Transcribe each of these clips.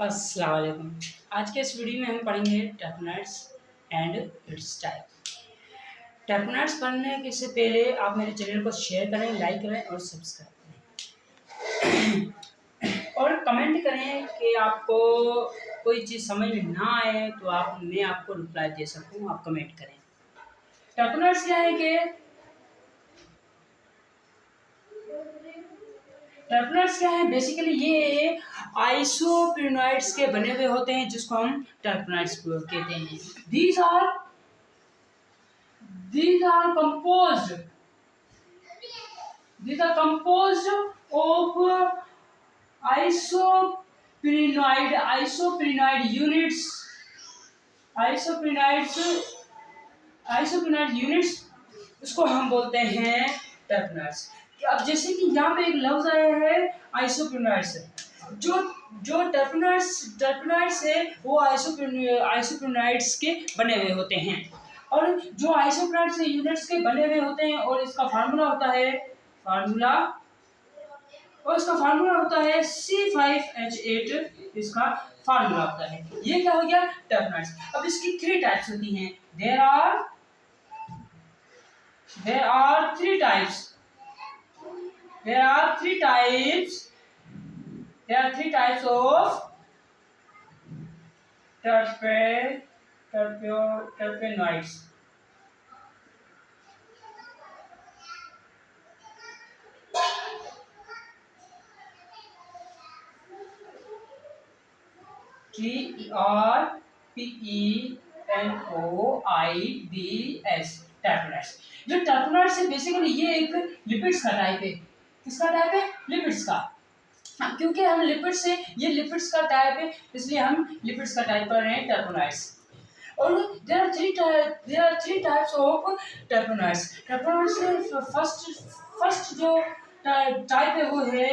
अस्सलाम वालेकुम। आज के इस वीडियो में हम पढ़ेंगे टर्पनाइड्स एंड इट्स टाइप। टर्पनाइड्स पढ़ने से पहले आप मेरे चैनल को शेयर करें, लाइक करें और सब्सक्राइब करें और कमेंट करें कि आपको कोई चीज़ समझ में ना आए तो मैं आपको रिप्लाई दे सकूं। आप कमेंट करें। टर्पनाइड्स क्या है कि टर्पनाइड्स क्या है? बेसिकली ये आइसोप्रिनॉइड्स के बने हुए होते हैं जिसको हम टर्पनाइड्स कहते हैं। These are These are composed. These are composed of isoprenoid units. Isoprenoid units उसको हम बोलते हैं टर्पनाइड्स। अब जैसे कि यहाँ पे एक लफ्ज आया है आइसोप्रिनॉइड्स। जो जो टर्पनाइड्स है वो आइसोप्रिनॉइड्स के बने हुए होते हैं और जो आइसोप्रिनॉइड्स यूनिट्स के बने हुए होते हैं और इसका फार्मूला होता है C5H8। इसका फार्मूला होता है। ये क्या हो गया? टर्पनाइड्स। अब इसकी 3 टाइप्स होती हैं। There are three types. There are three types of terpenoids. TERPENOIDS टर्पनाइड्स। जो टर्पनाइड्स है बेसिकली ये एक लिपिड्स का टाइप है। किसका टाइप है? लिपिड्स का। क्योंकि हम लिपिड्स से ये लिपिड्स का टाइप है इसलिए हम लिपिड्स का टाइप पढ़ रहे हैं टर्पनाइड्स। और there are three types of terpenoids. टर्पनाइड्स से फर्स्ट जो टाइप है वो है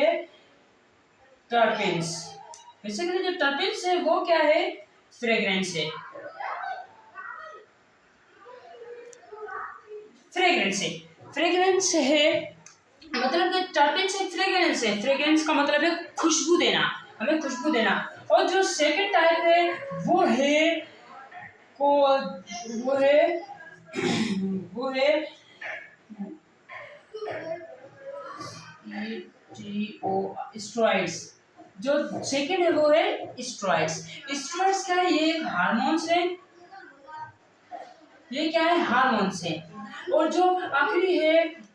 टर्पेन्स। बेसिकली जो टर्पेन्स है वो क्या है? फ्रेग्रेंस है। फ्रेग्रेंस है मतलब कि टर्पेन्स एक फ्रेग्रेंस है। फ्रेग्रेंस का मतलब है खुशबू देना, हमें खुशबू देना। और जो सेकंड टाइप है वो है स्टेरॉइड्स। जो सेकंड है वो है स्टेरॉइड्स। स्टेरॉइड्स क्या है? ये एक हार्मोन्स है। ये क्या है? हार्मोन्स है। और जो आखिरी है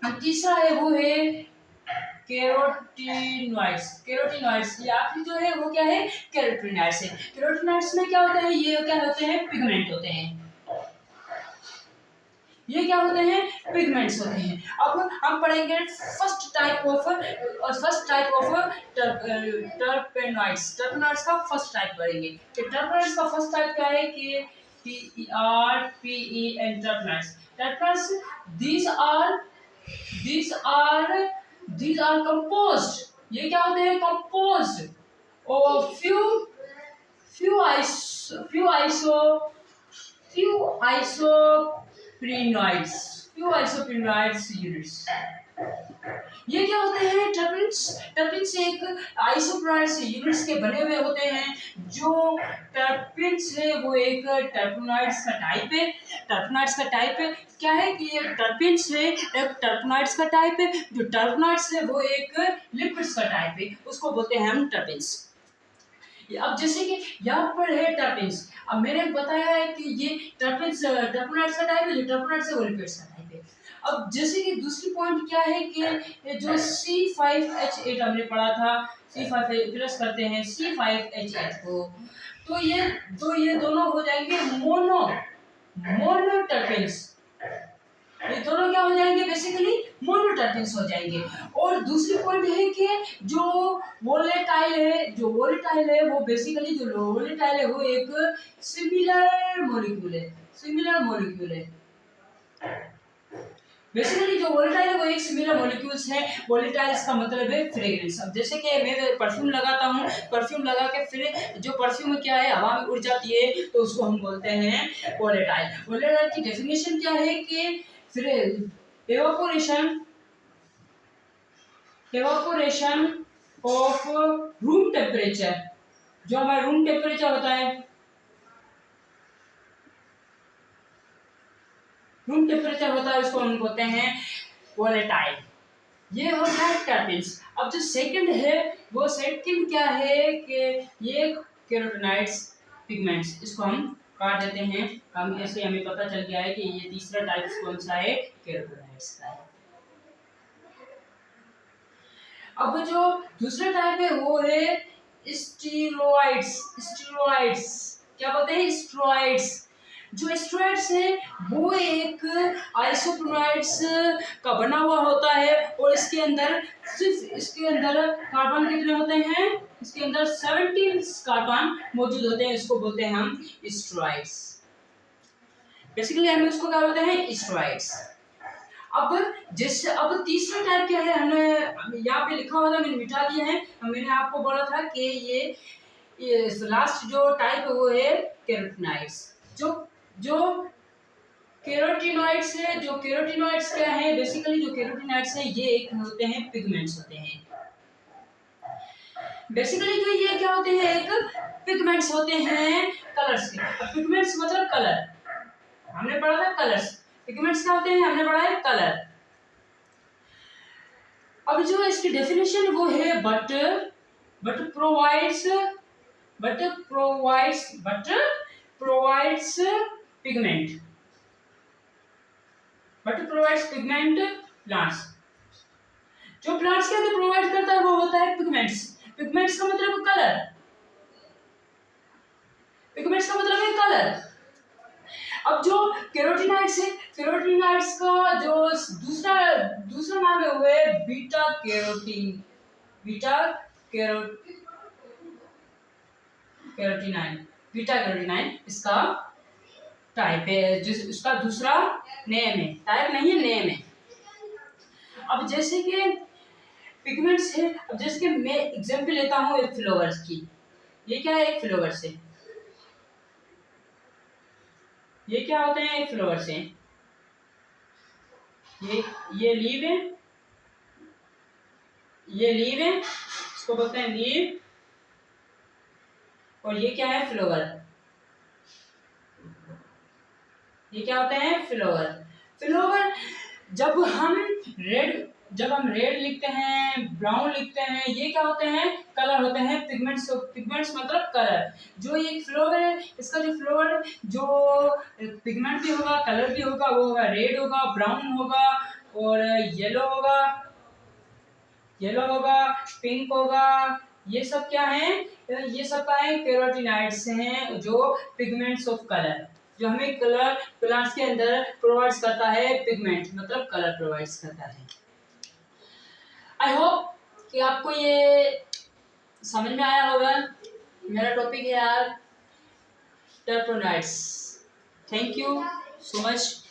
तीसरा है वो है कैरोटीनॉइड्स। ये आखिरी जो है वो क्या है? कैरोटीनॉइड्स है। कैरोटीनॉइड्स में क्या होता है? ये क्या होते हैं? पिगमेंट होते हैं। ये क्या होते हैं? पिगमेंट्स होते हैं। अब हम पढ़ेंगे फर्स्ट टाइप ऑफ टर्पेनॉइड्स। टर्पेनॉइड्स का फर्स्ट टाइप पढ़ेंगे। तो टर्पेनॉइड्स का फर्स्ट टाइप क्या है कि TERPEN टर्पेनॉइड्स। टर्पेनॉइड्स these are composed। ये क्या होते हैं? composed of few isoprenoids units। ये क्या होते हैं? टर्पेन्स एक आइसोप्रिनॉइड्स यूनिट्स के बने हुए होते हैं। जो टर्पेन्स है वो एक टर्पेनॉइड्स का टाइप है। क्या है कि ये टर्पेन्स है एक टर्पेनॉइड्स का टाइप है। जो टर्पेनॉइड्स है वो एक लिपिड्स का टाइप है, उसको बोलते हैं हम टर्पेन्स। अब जैसे कि यहाँ पर है टर्पेन्स। अब मैंने बताया है कि ये टर्पेनॉइड्स का टाइप है। जो टर्पेनॉइड्स है वो लिपिड्स का टाइप है। अब जैसे कि दूसरी पॉइंट क्या है कि जो C5H8 हमने पढ़ा था, C5 प्लस करते हैं C5H8 को, तो ये दोनों हो जाएंगे मोनोटर्पेन्स। ये दोनों क्या हो जाएंगे? बेसिकली मोनोटर्पेन्स हो जाएंगे। और दूसरी पॉइंट है कि जो वोलेटाइल है वो बेसिकली वो एक सिमिलर मॉलिक्यूल है। बेसिकली जो वोलेटाइल है वो एक सिमिलर मॉलिक्यूल्स है। वोलेटाइल्स का मतलब है फ्रेग्रेंस। अब जैसे कि मैं परफ्यूम लगाता हूँ, परफ्यूम लगा के फिर जो परफ्यूम क्या है हवा में उड़ जाती है तो उसको हम बोलते हैं वोलेटाइल। वोलेटाइल की डेफिनेशन क्या है कि फिर evaporation of room temperature जो हमारा रूम टेम्परेचर होता है, रूम टेम्परेचर होता है उसको हम बोलते हैं वोलेटाइल। ये होता है टर्पिन्स। अब जो सेकंड है वो सेकंड क्या है कि ये कैरोटीनॉइड्स पिगमेंट्स, इसको हम काट देते हैं। हम ऐसे हमें पता चल गया है कि ये तीसरा टाइप कौन सा है, कैरोटीनॉइड्स का है। अब जो दूसरा टाइप है वो है स्टीरॉइड्स। स्टीरॉइड्स क्या बोलते हैं, स्टेरॉइड्स। जो स्टेरॉइड्स है वो एक आइसोप्रोनाइड्स का बना हुआ होता है और इसके अंदर सिर्फ इसके अंदर कार्बन कितने होते हैं, इसके अंदर 17 कार्बन मौजूद होते हैं। इसको बोलते हैं हम स्टेरॉइड्स। बेसिकली हम इसको क्या बोलते हैं, स्टेरॉइड्स। अब जैसे अब तीसरा टाइप क्या है, हमने यहाँ पे लिखा हुआ था, मैंने मिटा दिया है। मैंने आपको बोला था कि ये लास्ट जो टाइप है वो है कैरोटीनॉइड्स। जो कैरोटीनॉइड्स है, जो कैरोटीनॉइड्स क्या है, बेसिकली जो कैरोटीनॉइड्स है ये एक होते हैं पिगमेंट्स होते हैं। बेसिकली जो ये क्या होते हैं, एक पिगमेंट्स होते हैं कलर्स के। पिगमेंट्स मतलब कलर, हमने पढ़ा था कलर्स। पिगमेंट्स क्या होते हैं, हमने पढ़ा है कलर। अब जो इसकी डेफिनेशन वो है बट प्रोवाइड्स पिगमेंट प्लांट्स। जो प्लांट्स के अंदर प्रोवाइड करता है वो होता है पिगमेंट्स। पिगमेंट्स का मतलब कलर, पिगमेंट्स का मतलब है कलर। अब जो कैरोटीनॉइड्स है, कैरोटीनॉइड्स का जो दूसरा नाम है वो है बीटा कैरोटीन। बीटा कैरोटीनाइन इसका टाइप है, जिस उसका दूसरा नेम है, टाइप नहीं है, नेम है। अब जैसे कि पिगमेंट्स है, अब जैसे कि मैं एग्जांपल लेता हूँ एक फ्लावर्स की। ये क्या है, एक फ्लावर्स है। ये क्या होते हैं, एक फ्लावर्स है। ये लीव है, ये लीव है, इसको बोलते हैं लीव। और ये क्या है, फ्लावर। ये क्या होते हैं, फ्लावर। फ्लावर जब हम रेड लिखते हैं, ब्राउन लिखते हैं, ये क्या होते हैं, कलर होते हैं, पिगमेंट्स। पिगमेंट्स मतलब कलर। जो ये फ्लावर है, इसका जो फ्लावर जो पिगमेंट भी होगा, कलर भी होगा, वो होगा रेड होगा, ब्राउन होगा और येलो होगा, पिंक होगा। ये सब क्या है, ये सब का है कैरोटीनॉइड्स हैं, जो पिगमेंट्स ऑफ कलर, जो हमें कलर प्लांट्स के अंदर प्रोवाइड्स करता है। पिगमेंट मतलब कलर प्रोवाइड्स करता है। आई होप कि आपको ये समझ में आया होगा। मेरा टॉपिक है यार टर्पेनॉइड्स। Thank you so much.